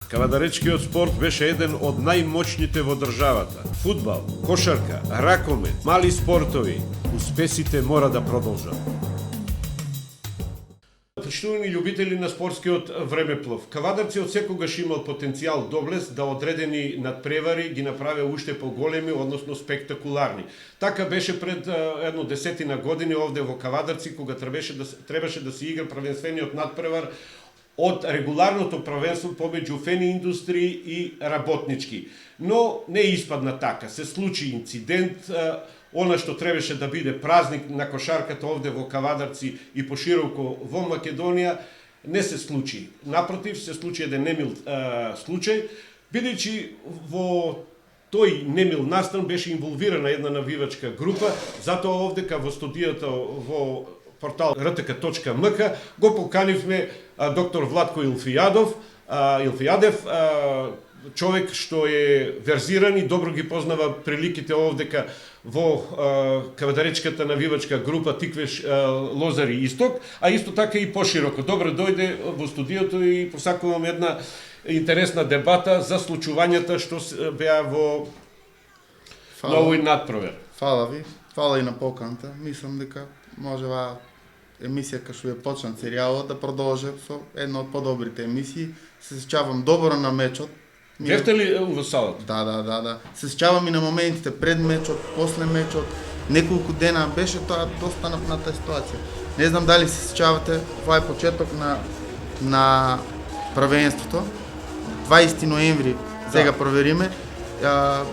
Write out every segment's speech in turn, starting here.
Кавадаречкиот спорт беше еден од најмоćните во државата. Фудбал, кошарка, ракомет, мали спортови, успесите мора да продолжат. Почитувани љубители на спортскиот времеплов, Кавадарци од секогаш имал потенцијал доблес да одредени надпревари ги направи уште поголеми, односно спектакуларни. Така беше пред едно 10 години овде во Кавадарци, кога требаше да се игра првенствениот надпревар од регуларното првенство помеѓу фени индустрии и работнички. Но не испадна така. Се случи инцидент, она што требаше да биде празник на кошарката овде во Кавадарци и пошироко во Македонија, не се случи. Напротив, се случи еден немил случај, бидејќи во тој немил настан беше инволвирана една навивачка група, затоа овдека во студијата во портал rtk.mk го поканивме доктор Владко Илфијадев, човек што е верзиран и добро ги познава приликите овдека во кавадаречката навивачка група Тиквеш Лозари Исток, а исто така и пошироко. Добро дојде во студиото и посакувам една интересна дебата за случувањата што беа во овој надпревар. Фала ви, фала и на поканата. Мислам дека може емисија кај што ја почна серијалот да продолжи со една од подобрите емисии. Се сеќавам добро на мечот. Бевте ли во салата? Да. Се сеќавам и на моментите пред мечот, после мечот, неколку дена беше тоа доста напната ситуација. Не знам дали се сеќавате, ова е почеток на првенството. 20 ноември, сега провериме,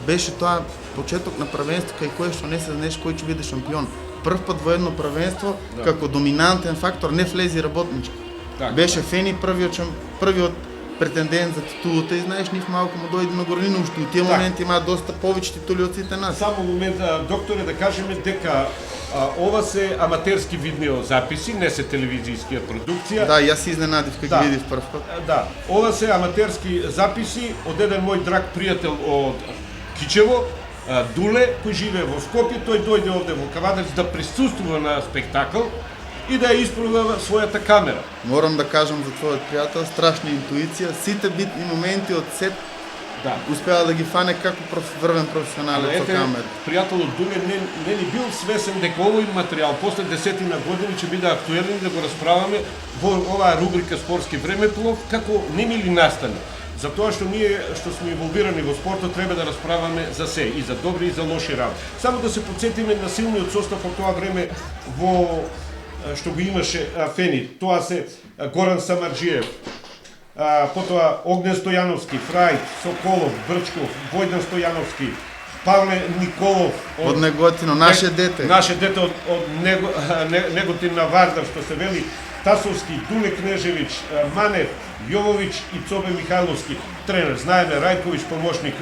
беше тоа почеток на првенство кај кое што не се знаеш кој ќе биде шампион. Прв пат во едно првенство, како доминантен фактор, не влези работнички. Беше Фени првиот претендент за титулата и знаеш, нив малку му дојде на горнина, уште у тие моменти има доста повеќе титули од сите нас. Само момент, докторе, да кажеме дека ова се аматерски видео записи, не се телевизијска продукција. Да, јас се изненадив кога ги видив прв пат. Да, ова се аматерски записи од еден мој драг пријател од Кичево, Дуле, кој живее во Скопје. Тој дојде овде во Кавадарци да присуствува на спектакл и да ја испробува својата камера. Морам да кажам за твојот пријател, страшна интуиција, сите битни моменти од сет успеа да ги фане како врвен професионалец со камера. Пријателот Дуле не ни бил свесен дека овој материјал после 10 години ќе биде актуелен да го расправаме во оваа рубрика Спортски времеплов како немили настани. Затоа што ние што сме инволвирани во спортот треба да расправаме за се, и за добри и за лоши работи. Само да се потсетиме на силниот состав од тоа време во што го имаше Фени. Тоа се Горан Самарџиев, потоа Огнен Стојановски, Фрајд, Соколов, Брчков, Војдан Стојановски, Павле Николов од Неготино, наше дете. Наше дете од Неготин на Вардар, што се вели Тасовски, Дуле Кнежевич, Манев, Јовович и Цобе Михајловски, тренер. Знаеме Рајкович, помошник,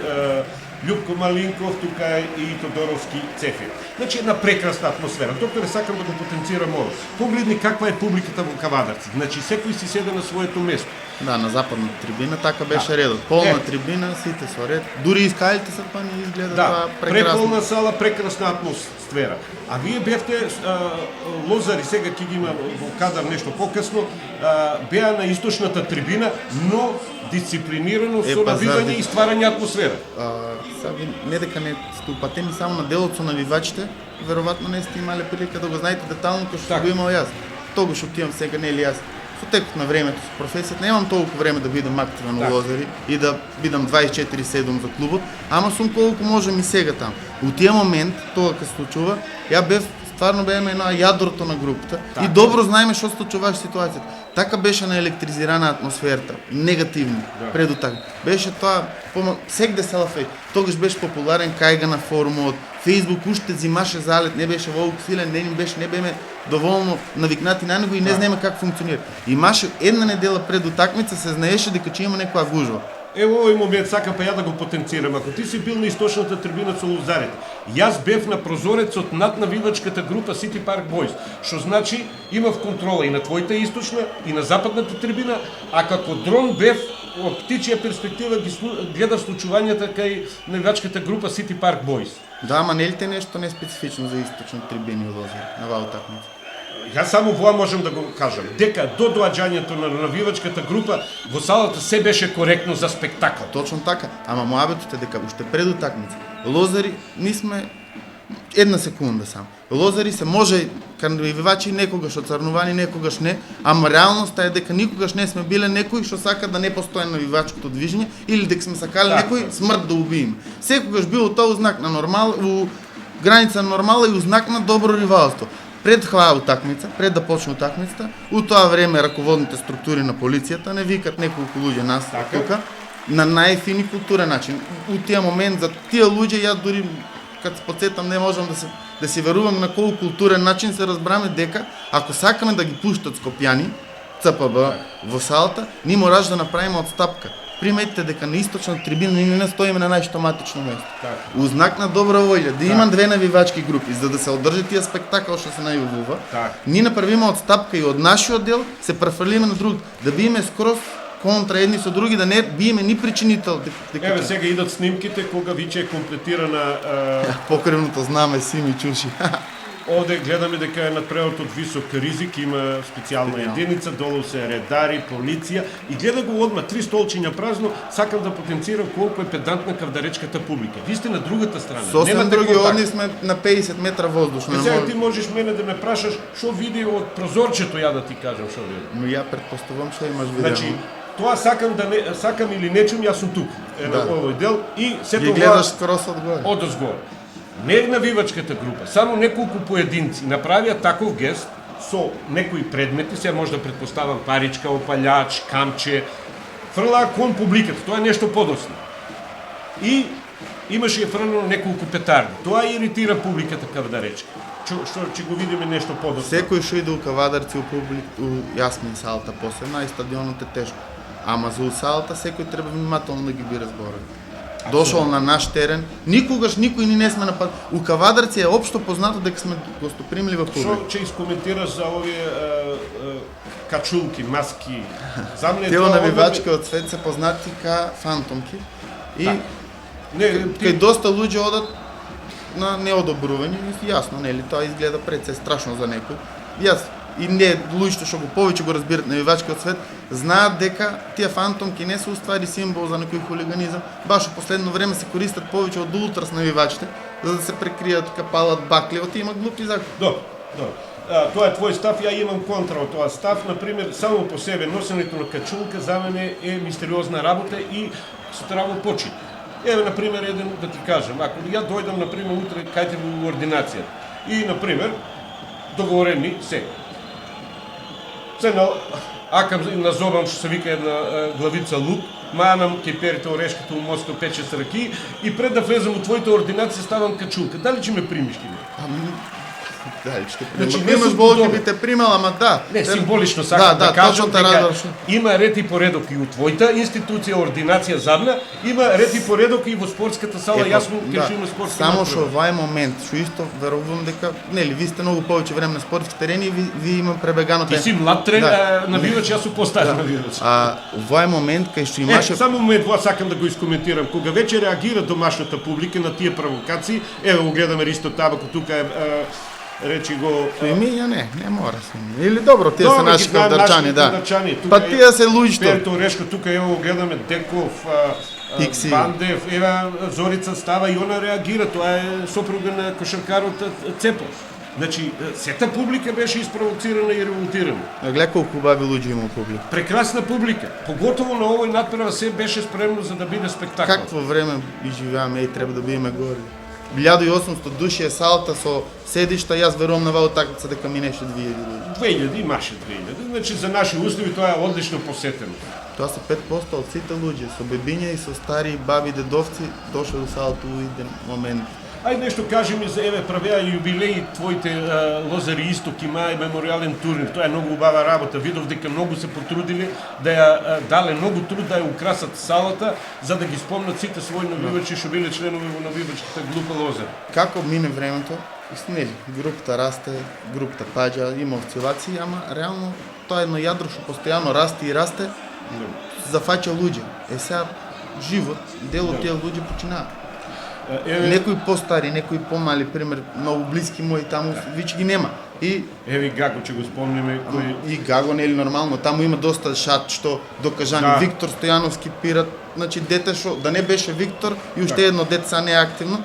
Љупко Малинков, тука е и Тодоровски Цефир. Значи една прекрасна атмосфера. Докторе, сакам да го потенцирам ово. Погледни каква е публиката во Кавадарци. Значи секој си седе на своето место. Да, на западната трибина така беше редот. Полна трибина, сите со ред. Дури и скалите се па ни изгледа тоа прекрасно. Преполна сала, прекрасна атмосфера. А вие бевте Лозари, сега ќе ги има во кадар нешто покасно, беа на источната трибина, но дисциплинирано со навивање и стварање атмосфера. Не дека не сте упатени само на делот со навивачите, веројатно не сте имале прилика да го знаете детално како што го имал јас. Тогаш отивам сега, не ли јас. Со текот на времето, со професијата, немам толку време да бидам активен во Лозари и да бидам 24/7 за клубот, ама сум колку можам и сега там. У тие момент, тоа кога се случува, ја бев стварно беме на јадрото на групата и добро знаеме што се случуваше ситуацијата. Така беше на електризирана атмосферата, негативно, преду така. Беше тоа, сегде селфи, тогаш беше популарен кајга на форумот, Фейсбук уште зимаше залет, не беше волку силен, не беме доволно навикнати на него и не знаеме како функционира. Имаше една недела пред утакмица, се знаеше дека ќе има некоја гужва. Ево овој момент сакам па ја да го потенцирам. Ако ти си бил на источната трибина со Лозарите, јас бев на прозорецот над навивачката група City Park Boys, што значи имав контрола и на твојата источна и на западната трибина, а како дрон бев од птичја перспектива ги гледав случувањата кај навивачката група City Park Boys. Да, ама не ли те нешто не специфично за источна трибини од Лозари на оваа утакмица? Јас само воа можам да го кажам, дека до доаѓањето на навивачката група во салата се беше коректно за спектакл. Точно така. Ама моабетот е дека уште пред утакмица, лозари не сме една секунда само. Лозари се може навивачи некогаш оцрнувани, некогаш не, ама реалноста е дека никогаш не сме биле некои што сака да не постои навивачкото движење или дека сме сакале некој смрт да убиеме. Секогаш било тоа знак на нормал, у граница на нормала и знак на добро ривалство. Пред утакмица, пред да почне утакмицата, у тоа време раководните структури на полицијата не викат неколку луѓе нас тука на најфини културен начин. У тие момент за тие луѓе јас дури кад се подсетам не можам да си верувам на колку културен начин се разбраме дека ако сакаме да ги пуштат Скопјани, ЦПБ во салата, ние мораш да направиме отстапка. Приметите дека на источна трибина ние не стоиме на најштоматично место. У знак на добра волја, да има две навивачки групи, за да се одржи тие спектакл што се најавува, ние направиме отстапка и од нашиот дел се префрлиме на друг, да биеме скроз контра едни со други, да не биеме ни причинител. Еве сега идат снимките кога виче е комплетирана покривното знаме Сими Чуши. Оде гледаме дека е надпреварот висок ризик, има специјална единица, долу се редари, полиција и гледа го одма 3 столчиња празно, сакам да потенцирам колку е педантна кавдаречката публика. Ви сте на другата страна. Сосем други одни сме на 50 метра воздушно. Сега ти можеш мене да ме прашаш што види од прозорчето, ја да ти кажам што види. Но ја претпоставувам што имаш видео. Значи, тоа сакам или не чум, јас сум тук. На овој дел и се тоа гледаш скроз одгоре. Одозгоре. Не навивачката група, само неколку поединци направија таков гест со некои предмети, се може да претпоставам паричка, опалјач, камче, фрлаа кон публиката, тоа е нешто подоцна. И имаше фрлано неколку петарди. Тоа иритира публиката кавдаречка. Што ќе го видиме нешто подоцна. Секој што иде у Кавадарци у Јасмин салата после на стадионот е тешко. Ама за салата секој треба внимателно да ги бире зборови. Дошол на наш терен, никогаш никој ни не сме напад. У Кавадарци е општо познато дека сме гостопримлива публика. Што ќе искоментираш за овие качулки, маски? Тие навивачки од свет се познати ка фантомки. И кај доста луѓе одат на неодобрување, јасно, нели, тоа изгледа пред се страшно за некој. Јас и не луѓето што го повеќе го разбират навивачкиот свет, знаат дека тие фантомки не се уствари символ за некој хулиганизам, баш во последно време се користат повеќе од ултрас навивачите, за да се прикријат, капалат бакли, оти има глупи закони. Добро. Тоа е твој став, ја имам контра од тоа став. Например, само по себе носенето на качулка за мене е мистериозна работа и здраво почит. Еве, например, еден да ти кажам, ако ја дојдам, например, утре кајте во ординацијата и, например, договорени се акам назовам што се вика една главица лук, манам кеперите орешката у мозко 5-6 раки и пред да влезам во твојата ординација ставам качулка. Дали ќе ме примиш ти? Дали ќе примам? Имаш болки би те примал, ама да. Не, символично сакам да кажам дека има ред и поредок и у твојата институција, ординација задна, има ред и поредок и во спортската сала, јасно кажиме спортски. Само што овај момент, што исто верувам дека, нели, ви сте многу повеќе време на спортски терени, ви има пребегано Ти си млад навивач, јас сум постар навивач. Овај момент кај што имаше само момент, во сакам да го искоментирам. Кога веќе реагира домашната публика на тие провокации, еве го гледаме Ристо Табако, тука е речи го... Ми, ја не мора се. Или добро, тие се наши кавдарчани, да. Па тие се луѓето. Перто Орешко, тука ево го гледаме Деков, Бандев, ева Зорица става и она реагира, тоа е сопруга на кошаркарот Цепов. Значи, сета публика беше испровоцирана и револтирана. Гледа колку убави луѓе има публика. Прекрасна публика. Поготово на овој надпревар се беше спремно за да биде спектакл. Какво време изживеаме и треба да бидеме гори. 1800 души е салата со седишта, јас верувам на ваа утакмица дека минеше 2000 луѓе. 2000 имаше 2000. Значи за наши услови тоа е одлично посетено. Тоа се 5% од сите луѓе, со бебиња и со стари баби дедовци дошли до салата во еден момент. Ајде нешто кажи ми за еве правеа јубилеи твоите Лозари Исток има мемориален турнир. Тоа е многу убава работа. Видов дека многу се потрудиле да ја дале многу труд да ја украсат салата за да ги спомнат сите своји навивачи што биле членови во навивачката група Лозари. Како мине времето, нели, групата расте, групата паѓа, има осцилации, ама реално тоа е едно јадро што постојано расте и расте, зафаќа луѓе. Сега живот, дел од тие луѓе починаат. Некои постари, некои помали, пример, многу блиски мои таму, веќе ги нема. И Еви Гаго, че го спомниме, кој... и Гаго не е ли нормално, таму има доста шат што докажани Да. Виктор Стојановски пират, значи дете што да не беше Виктор и уште Така. едно дете са не е активно,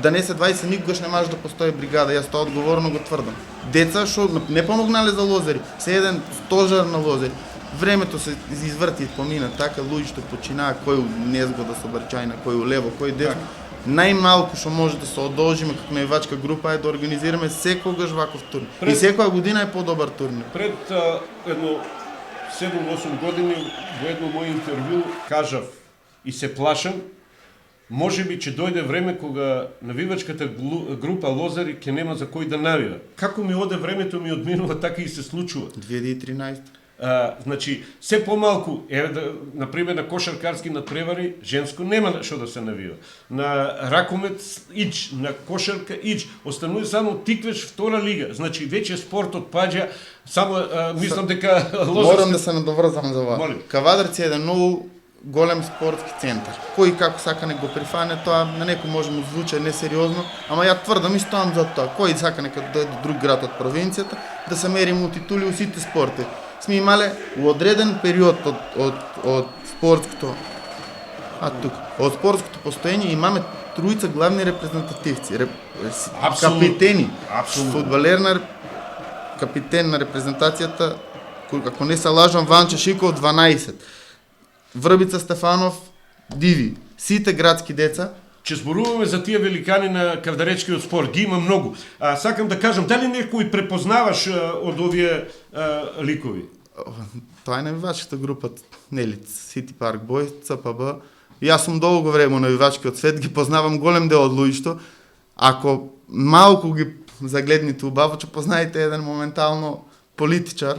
да не се 20 никогаш не може да постои бригада, јас тоа одговорно го тврдам. Деца што не помогнале за лозери, се еден стожар на лозери. Времето се изврти и помина така, луѓето починаа кој у незгода со Брчајна, кој у лево, кој десно. Најмалку што може да се одолжиме како навивачка група е да организираме секогаш ваков турнир. И секоја година е подобар турнир. Пред едно 7-8 години во едно мој интервју кажав и се плашам, може би ќе дојде време кога навивачката група лозари ќе нема за кој да навива. Како ми оде времето ми одминува, така и се случува. 2013. Значи, се помалку, еве да, например на кошаркарски надпревари, женско нема што да се навива. На ракомет ич, на кошарка ич, останува само тиквеш втора лига. Значи веќе спортот паѓа, само мислам дека Морам да се надоврзам за ова. Молим. Кавадарци е еден многу голем спортски центар. Кој како сака не го прифане, тоа на некој може му звучи несериозно, ама ја тврдам и стоам за тоа. Кој сака нека дојде до друг град од провинцијата, да се мериме у титули у сите спорти. Сме имале у одреден период од спортското од спортското постоење имаме тројца главни репрезентативци, Апсолутно. капитени, Апсолутно. фудбалер на капитен на репрезентацијата, ако не се лажам, Ванче Шиков 12, Врбица Стефанов, Диви, сите градски деца. Че зборуваме за тие великани на кавдаречкиот спорт, ги има многу. Сакам да кажам, дали некој препознаваш од овие ликови? Тоа е навивачката група, нели, City Park Boys, ЦПБ. Јас сум долго време на навивачкиот свет, ги познавам голем дел од луѓето. Ако малку ги загледните убаво, ќе познаете еден моментално политичар.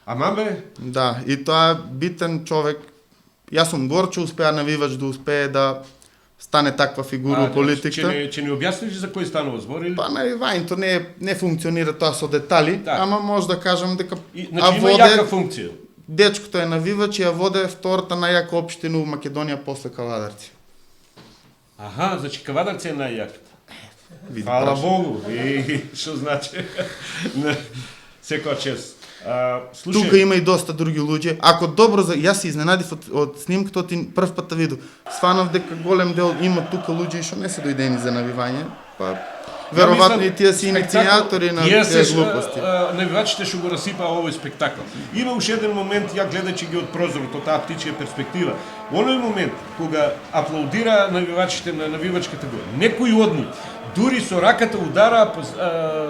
Ама бе, Да, и тоа е битен човек. Јас сум гор, че успеа навивач да успее да стане таква фигура во политиката. Ќе ни објасниш за кој станува збор или? Па навивањето не функционира тоа со детали, Да. ама може да кажам дека Значи има јака функција. дечкото е навивач и ја воде втората најака општина у Македонија после Кавадарци. Аха, значи Кавадарци е најјаката. Види, Фала прашам. Богу. И што значи? Секоја чест. Слушај, Тука има и доста други луѓе. Ако добро за јас се изненадив од снимката, прв пат видов. Сванав дека голем дел има тука луѓе што не се дојдени за навивање, па веројатно и тие си иницијатори на тие глупости. Навивачите што го расипаа овој спектакл. Има уште еден момент, ја гледајќи ги од прозорот, од таа птичја перспектива. Оној момент кога аплаудира навивачите на навивачката група, некои од нив дури со раката удараа по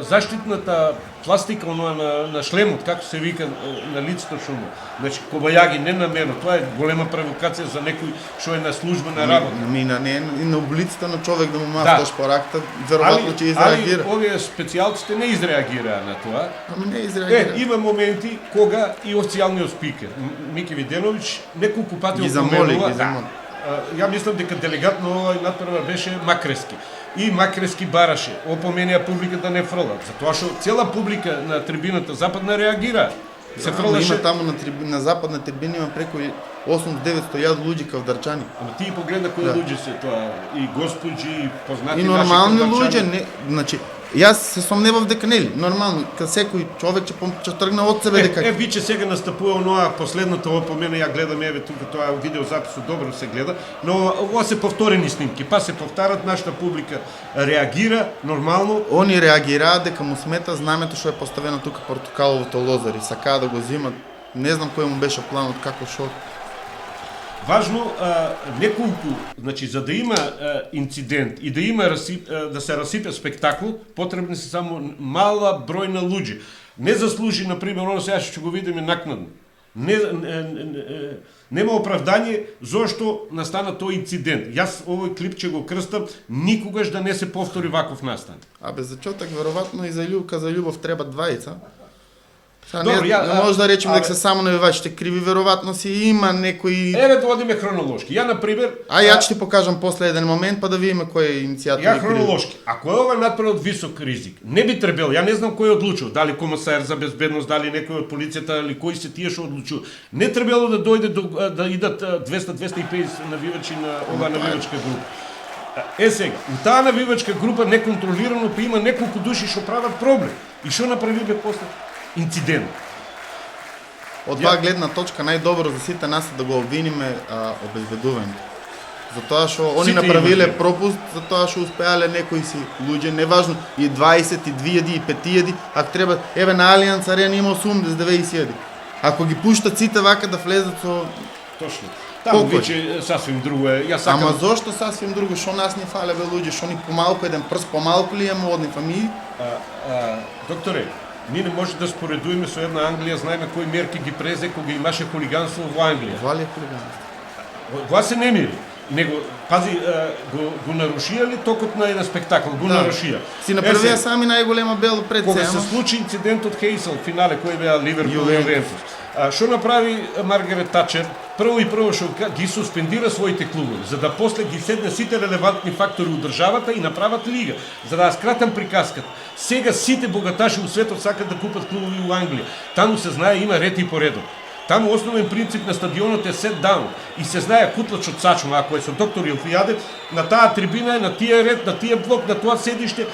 заштитната пластика на шлемот, како се вика на лицето што му. Значи кобајаги не намерно, тоа е голема провокација за некој што е на служба на работа. Мина не и на облицата на човек да му мафташ по раката, веројатно ќе Али изреагира. овие специјалците не изреагираа на тоа. Ами не изреагира. Има моменти кога и официјалниот спикер Мики Виденовиќ неколку пати Ги замоли, опоменува. ги замоли. Ја мислам дека делегат на овој надпрва беше Макрески. И Макрески бараше, опоменија публиката не фрлат, затоа што цела публика на трибината западна реагира. Се фрлаше. Има таму на западна трибина има преку 8-900 луѓе кавдарчани. Ама ти погледна кои луѓе се тоа, и господји, и познати И наши нормални кавдарчани. луѓе, не, значи, јас се сомневав дека нели, нормално, кај секој човек ќе тргне од себе дека Виче сега настапува оноа последното опомена, ја гледам еве тука тоа видеозаписот добро се гледа, но ова се повторени снимки, па се повтарат, нашата публика реагира нормално. они реагираат дека му смета знамето што е поставено тука портокаловото лозари, сакаа да го земат. Не знам кој му беше планот, како шо. Важно неколку, значи за да има инцидент и да има да се расипе спектакл, потребни се само мала број на луѓе. Не заслужи, на пример, оно сега што го видиме накнадно. Нема оправдање зошто настана тој инцидент. Јас овој клип ќе го крстам, никогаш да не се повтори ваков настан. Абе за човек веројатно и за љубов треба двајца. Добро, не може да речеме дека се само навивачите криви, веројатно си има некои. Еве да одиме хронолошки. Ја на пример, Ја ќе ти покажам после еден момент па да видиме кој е иницијатор. ја хронолошки. Ако е ова надпред висок ризик, не би требало, ја не знам кој е одлучил, дали комасар за безбедност, дали некој од полицијата или кои се тие што одлучил. Не требало да дојде да идат 200-250 навивачи на оваа навивачка група. Сега, у таа навивачка група неконтролирано па има неколку души што прават проблем. И што направиле после? Инцидент. Од таа гледна точка најдобро за сите нас е да го обвиниме обезбедувањето. Затоа што они Сите направиле имаме. пропуст, затоа што успеале некои си луѓе, неважно и 20, и 2000, и 5000, ако треба, еве на Алијанс Арена има 80-9000. Ако ги пуштат сите вака да влезат со... Точно. Таму Колку е? веќе сасвим друго е. Јас сакам... Ама зошто сасвим друго? Што нас не фале бе луѓе? Што ни помалку еден прст помалку ли имаме од нив? Ами Докторе, ние не може да споредуваме со една Англија, знаеме кои мерки ги презе кога имаше хулиганство во Англија. това ли е хулиганство? Тоа се немири. Него, пази, го нарушија ли токот на еден спектакл? Го Да. нарушија. Си направија сами најголема бело пред Кога се, се ама... случи инцидентот Хейсел, финале кој беа Ливерпул и Јувентус. Јувентус. Што направи Маргарет Тачер? Прво што ги суспендира своите клубови, за да после ги седне сите релевантни фактори у државата и направат лига. За да скратам приказката. Сега сите богаташи у светот сакат да купат клубови у Англија. Таму се знае има ред и поредок. Таму основен принцип на стадионот е set down и се знае кутлач од сачма, ако е со доктор Илфијаде, на таа трибина е, на тие ред, на тие блок, на тоа седиште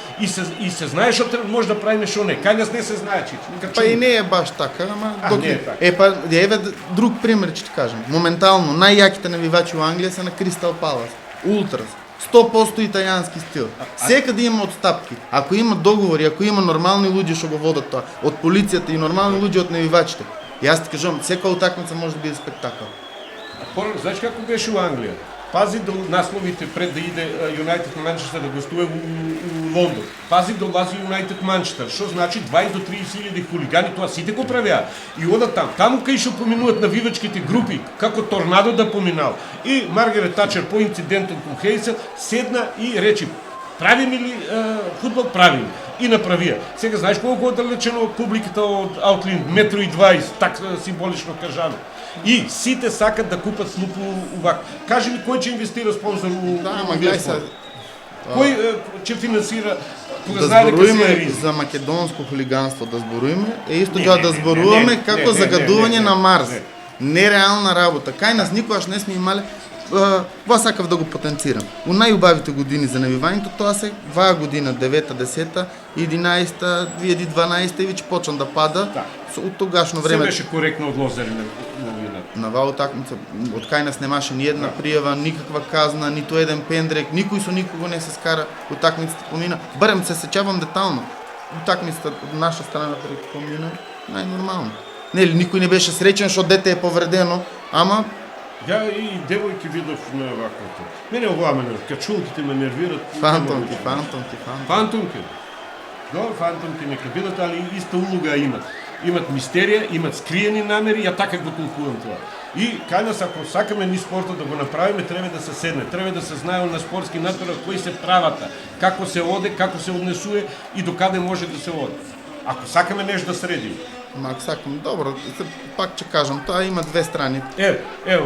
и се знае што може да правиме што не. Кај нас не се знае чич. Па и не е баш така, ама не е така. Па еве друг пример ќе ти кажам. Моментално најјаките навивачи во Англија се на Кристал Палас. Ултрас. 100% италијански стил. Секаде има отстапки. Ако има договори, ако има нормални луѓе што го водат тоа, од полицијата и нормални луѓе од навивачите. Јас ти кажам, секоја утакмица може да биде спектакл. Знаеш како беше у Англија? Пази до насловите пред да иде Юнайтед Манчестер да гостува у Лондон. Пази долази Юнайтед Манчестер. Што значи 20 до 30 илјади хулигани, тоа сите го правеа. И одат там. Таму кај што поминуваат навивачките групи, како торнадо да поминал. И Маргарет Тачер по инцидентот кон Хейсел седна и рече: правиме ли фудбал? Правиме. И направија. Сега знаеш колку оддалечено публиката од Аутлинд, 1,20 м, так символично кажано. И сите сакат да купат клуб увак. Кажи ми кој ќе инвестира спонзор у Да, ама гледај се. Кој ќе финансира кога Да знае дека се е зборуеме ризик? за македонско хулиганство, да зборуеме, е исто Не, тоа не, да не, зборуваме не, како не, загадување не, на Марс. не. Нереална работа. Кај нас никогаш не сме имале Ва сакав да го потенцирам. У најубавите години за навивањето, тоа се ваа година, 9-та, 10-та, 11-та, 2012-та и веќе почна да пада. Да. Од тогашно Се време беше коректно од Лозари на новината. на ваа утакмица, од кај нас немаше ни една пријава, никаква казна, ниту еден пендрек, никој со никого не се скара, утакмицата помина. Барем се сеќавам детално. Утакмицата од наша страна помина најнормално. Нели никој не беше среќен што дете е повредено, ама Ја и девојки видов на ваквото. Мене оваа ме нервира, качулките ме нервират. фантомки. Фантомки. Добро, фантомки нека бидат, али иста улога имат. Имат мистерија, имат скриени намери, ја така го толкувам тоа. И кај нас, ако сакаме ни спортот да го направиме, треба да се седне, треба да се знае на спортски натпревар кои се правата, како се оде, како се однесува и докаде може да се оде. Ако сакаме нешто да средиме. Мак сакам, добро, пак ќе кажам, тоа има две страни.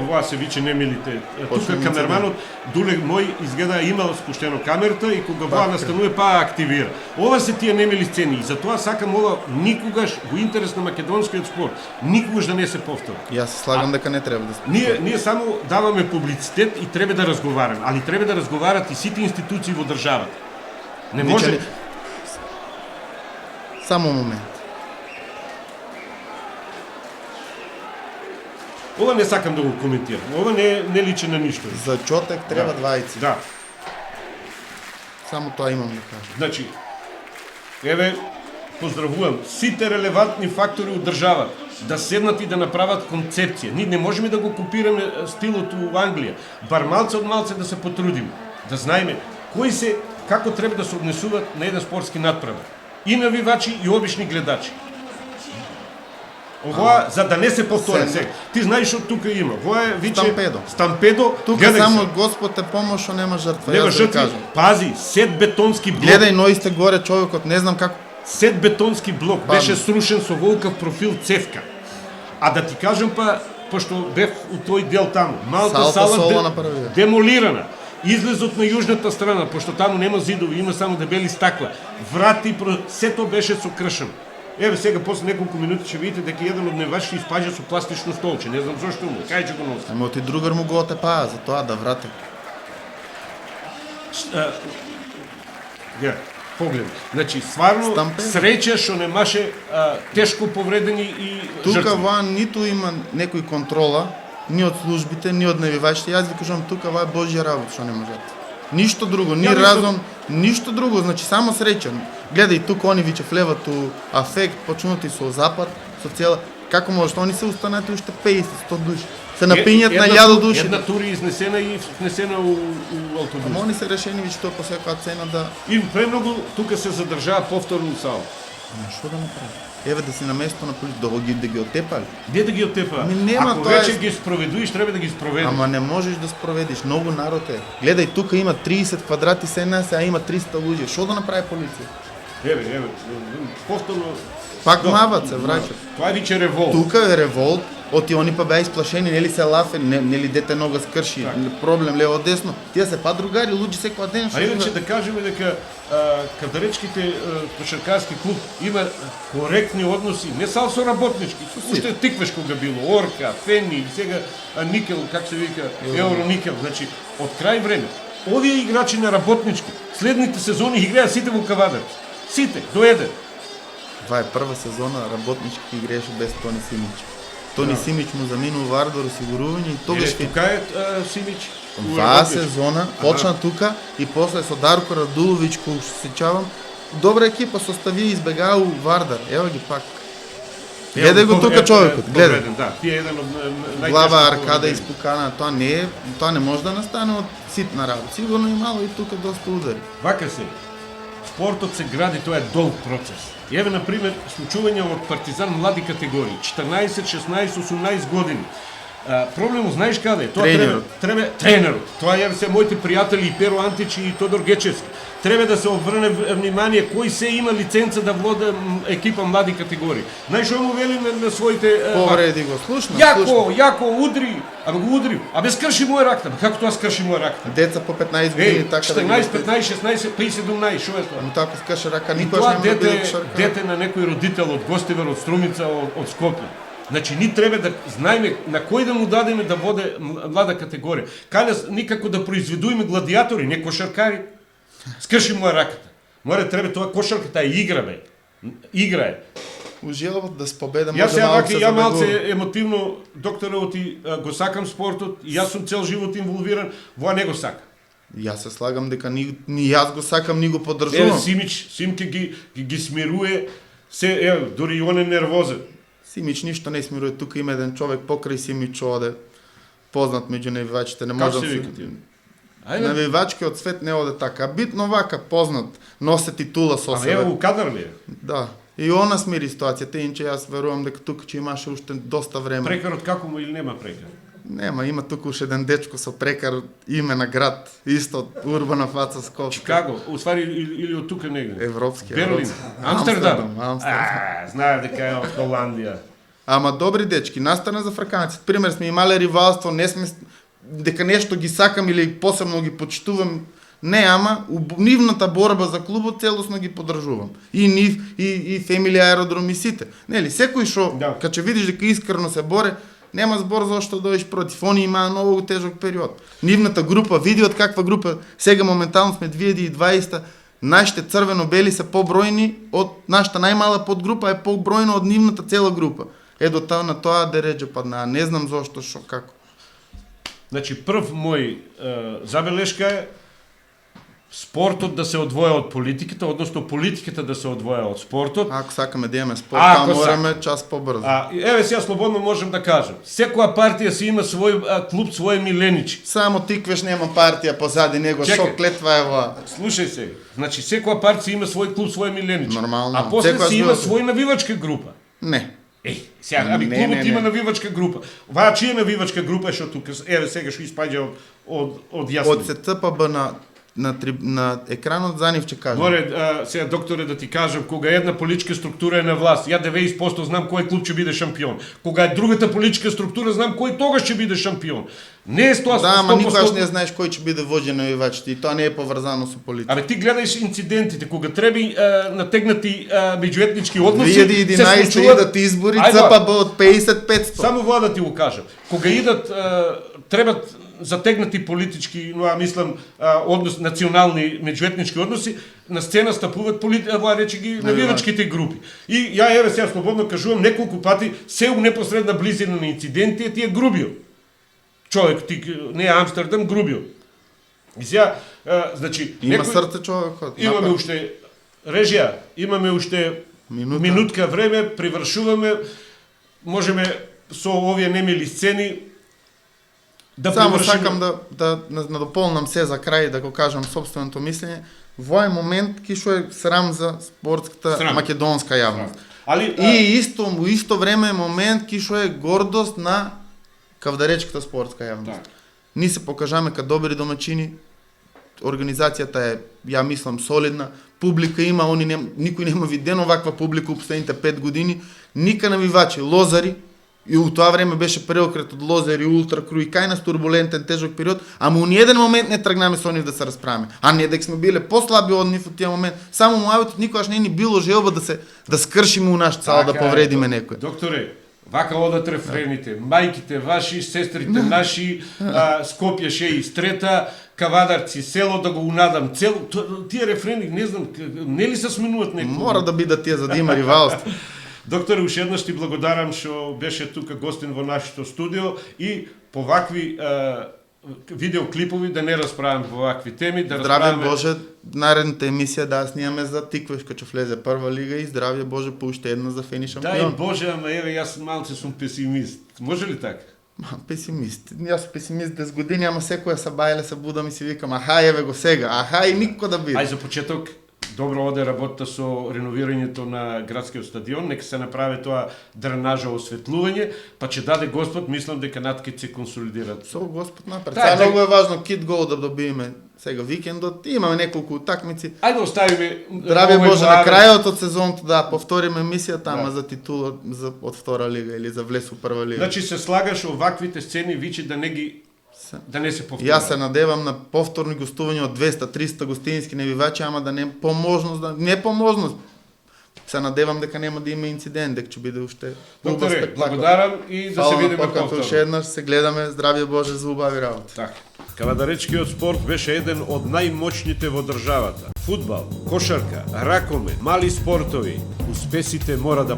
Ова се виче немилите. Тука Почнем камерманот Дуле мој изгледа имал спуштено камерата и кога ваа настанува па активира. Ова се тие немили сцени и затоа сакам ова никогаш во интерес на македонскиот спорт, никогаш да не се повтори. Јас се слагам дека не треба да се. Ние само даваме публицитет и треба да разговараме, али треба да разговарат и сите институции во државата. Не може. Само момент. Ова не сакам да го коментирам. Ова не личи на ништо. За чотек треба двајци. Да. Само тоа имам да кажам. Значи, еве, поздравувам сите релевантни фактори од државата да седнат и да направат концепција. Ние не можеме да го копираме стилот у Англија. Бар малце од малце да се потрудиме, да знаеме кои се, како треба да се однесуваат на еден спортски натпревар. И навивачи и обични гледачи. Ова за да не се повтори сега. Ти знаеш што тука има. Ова е виче Стампедо. Тука само Господ те помошо, нема жртва. Нема Јас да жртви. кажам. Пази, сет бетонски блок. Гледај, но сте горе човекот, не знам како. Сет бетонски блок беше срушен со волкав профил цевка. А да ти кажам пошто бев у тој дел таму, малта сала демолирана. Излезот на јужната страна, пошто таму нема зидови, има само дебели стакла. Врати, сето беше сокршено. Еве сега после неколку минути ќе видите дека еден од невашите испаѓа со пластично столче. Не знам зошто му, кај ќе го носи. Ама ти другар му го отепаа за тоа да врати. поглед. Значи, стварно, Стампе. среќа што немаше тешко повредени и Тука жртви. ва ниту има некој контрола, ни од службите, ни од навивачите. Јас ви кажувам, тука ва е Божја работа, што не можете. Ништо друго, ни Ја мислам- разум, ништо друго, значи само среќа. Гледај тука они виче влеват афект, почнати со запад, со цела. Како може, они се устанати уште 50, 100 души. Се напињат на 1000 души. Една тури изнесена и внесена у автобус. Ама они се решени веќе тоа по секоја цена да... И премногу тука се задржаа повторно у САО. Ама што да направи? Еве да си на место на полиција, да ги отепали. Где да ги отепа? Ами нема, Ако тоа е- вече ги спроведуиш, треба да ги спроведеш. Ама не можеш да спроведиш, многу народ е. Гледај, тука има 30 квадрати се една, сега има 300 луѓе. Што да направи полиција? Еве, повторно... Пак Да. мават се, враќат. Тоа виче револт. Тука е револт, оти они па беа исплашени, нели се лафе, нели дете нога скрши, Так. проблем лево десно. Тие се па другари, луѓе секој ден. А иначе да кажеме дека кадаречките кошаркарски клуб има коректни односи, не само со работнички, уште тиквеш кога било, Орка, Фени, сега Никел, как се вика, Евроникел, значи од крај време. Овие играчи на работнички, следните сезони играат сите во Кавадарци. Сите, до еден. Това е прва сезона работнички играеше без Тони Симич. Тони Симич му заминува Вардар осигурување и тогаш ќе Тука е Симич. Ваа сезона почна тука и после со Дарко Радуловиќ, кој се сеќавам, добра екипа состави избегаа у Вардар. Ево ги пак. Гледај го тука човекот, гледај. Да, тие еден од Глава најтешко аркада повредени. испукана, тоа не може да настане од ситна работа. Сигурно имало и тука доста удари. Вака се. Спортот се гради, тоа е долг процес. И еве, например, случувања од Партизан млади категории, 14, 16, 18 години. Проблемот знаеш каде е? Тоа Тренерот. треба тренерот. Тоа јаве се моите пријатели и Перо Антич и Тодор Гечевски. Треба да се обрне внимание кој се има лиценца да води екипа млади категории. Знаеш што му вели на своите Повреди го, слушна. Јако, удри, абе го удри, абе скрши моја ракта, како тоа скрши моја ракта? Деца по 15 години така 14, 15, 16, па и 17, што е тоа? Но така скаше рака, И никош тоа не може да биде дете, кошаркар. дете на некој родител од Гостивар, од Струмица, од Скопје. Значи, ни треба да знаеме на кој да му дадеме да воде млада категорија. Каде никако да произведуваме гладиатори, не кошаркари. Скрши му раката. Море треба тоа кошарката е игра, бе. Игра е. Ужелот да спобеда Јас може сега малку вака, се ја малце забегува. емотивно, докторот и го сакам спортот, и јас сум цел живот инволвиран, воа не го сакам. Јас се слагам дека ни јас го сакам, ни го Еве поддржувам. Симке ги смируе, се, дури и он е нервозен. Симич ништо не смирува, тука има еден човек покрај Симич оде, познат меѓу навивачите, не Како може се да вика се... ти? Ајде. Навивачки од свет не оде така, битно вака познат, носе титула со А себе. ево у кадар ли е? Да. И она смири ситуацијата, инче јас верувам дека тука ќе имаше уште доста време. Прекарот како му или нема прекар? Нема, има тука уште еден дечко со прекар име на град, исто од урбана фаца Скопје. Чикаго, уствари или од тука негде? Европски. Берлин, европски. Амстердам. Амстердам. Знаев дека е од Холандија. Ама добри дечки, настана за фраканците. Пример сме имале ривалство, не сме дека нешто ги сакам или посебно ги почитувам. Не, ама нивната борба за клубот целосно ги поддржувам. И нив, и Фемилија Аеродром и сите. Нели, секој што, Да. кога ќе видиш дека искрено се боре, нема збор зашто да дојдеш против. Они имаа многу тежок период. Нивната група, види од каква група, сега моментално сме 2020, нашите црвено-бели се побројни од нашата најмала подгрупа е побројна од нивната цела група. Е до таа на тоа дереџа падна, не знам зошто, шо, како. Значи, прв мој забелешка е спортот да се одвоја од политиката, односно политиката да се одвоја од спортот. Ако сакаме да имаме спорт, Ако таа мораме час побрзо. Еве сега слободно можем да кажем. Секоја партија си има свој клуб, свој миленичи. Само тиквеш нема партија позади него, Чекај. шо клетва е ова. Слушај се, значи секоја партија има свој клуб, свој миленичи. Нормално. А после Секоја си има збор. свој навивачка група. Не. Сега, аби Не, клубот не, има не. навивачка група. Ваа чија навивачка група е што тука, еве сега што испаѓа од јасни. Од се ЦПБ на екранот за нив ќе кажам. Море, сега докторе да ти кажам, кога една политичка структура е на власт, ја 90% знам кој клуб ќе биде шампион. Кога е другата политичка структура, знам кој тогаш ќе биде шампион. Не е 100%. Да, ама никогаш не знаеш кој ќе биде воđен на вивачите и тоа не е поврзано со политика. Абе ти гледаеш инцидентите, кога треби натегнати меѓуетнички односи, 2011 случуваат- идат избори, Ајде, ЦПБ од 50-500. Само вода ти го кажам. Кога идат, требат затегнати политички, но мислам однос национални меѓуетнички односи, на сцена стапуваат речи ги навивачките групи. И ја еве сега слободно кажувам неколку пати се у непосредна близина на инциденти тие грубио. Човек ти не Амстердам грубио. И сега значи Има срце човекот. Имаме уште режија, имаме уште минутка време, привршуваме, можеме со овие немили сцени да Само привршиме. сакам да надополнам се за крај, да го кажам собственото мислење. Во овој момент кишо е срам за спортската македонска јавност. Али И у исто време е момент кишо е гордост на кавдаречката спортска јавност. Да. Ние се покажаме като добри домачини, организацијата е, ја мислам, солидна, публика има, никој нема видено ваква публика у последните 5 години, ника навивачи, лозари, и у тоа време беше преокрет од лозари, ултра, круи, кај нас турбулентен, тежок период, ама у ниеден момент не тргнаме со нив да се расправиме. А не дека сме биле послаби од нив од тие момент, само муавето никогаш не ни било желба да скршиме у наш цал, да повредиме некој. Докторе, вака одат рефрените, мајките ваши, сестрите наши, Скопје ше и стрета, Кавадарци, село да го унадам, тие рефрени, не знам, не ли се сменуват некој? Мора да бидат тие за да има ривалство. Докторе, уште еднаш ти благодарам што беше тука гостин во нашето студио и по вакви видеоклипови да не расправам по вакви теми, да Здраве расправаме... Боже, наредната емисија да снимаме за Тиквешка, че влезе прва лига и здравје Боже по уште една за Фени шампион. Дај Боже, ама еве јас малце сум песимист. Може ли така? Песимист. Јас сум песимист 10 години, ама секоја сабајле се будам и си викам, аха, еве го сега, аха и никој да биде. Ај за почеток, добро оде работа со реновирањето на градскиот стадион, нека се направи тоа дренажа осветлување, па ќе даде Господ, мислам дека натките се консолидираат. Со Господ напред. Да, Сега многу е важно кит гол да добиеме сега викендот. Имаме неколку утакмици. Ајде оставиме Здравје овој Боже, на младен- крајот од сезоната да повториме емисијата, ама Да. за титула од втора лига или за влез у прва лига. Значи се слагаш оваквите сцени вичи да не се повторат. Јас се надевам на повторни гостувања од 200-300 гостински навивачи, ама да не не поможност. Се надевам дека нема да има инцидент, дека ќе биде уште убав Докторе, спектакл. благодарам и да се видиме Уште повторно. еднаш се гледаме, здравје Боже за убави работа. Така. Кавадаречкиот спорт беше еден од најмоćните во државата. Фудбал, кошарка, ракомет, мали спортови, успесите мора да